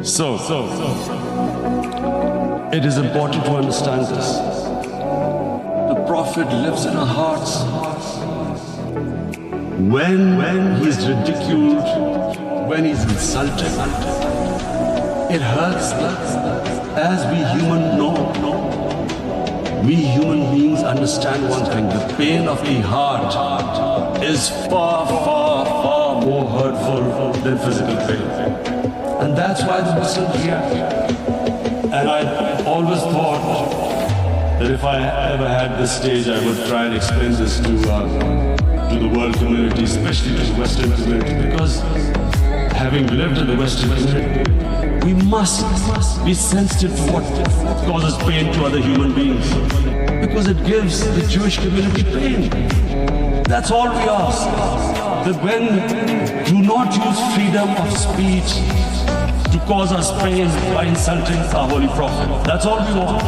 So, it is important to understand this. The Prophet lives in our hearts. When he is ridiculed, when he is insulted, it hurts us. As we human know, we human beings understand one thing: the pain of the heart is far, far, far more hurtful than physical pain. And that's why the Muslims react. And I always thought that if I ever had this stage, I would try and explain this to the world community, especially to the Western community, because having lived in the Western community, we must be sensitive to what causes pain to other human beings, because it gives the Jewish community pain. That's all we ask. That when do not use freedom of speech to cause us pain by insulting our holy prophet. That's all we want.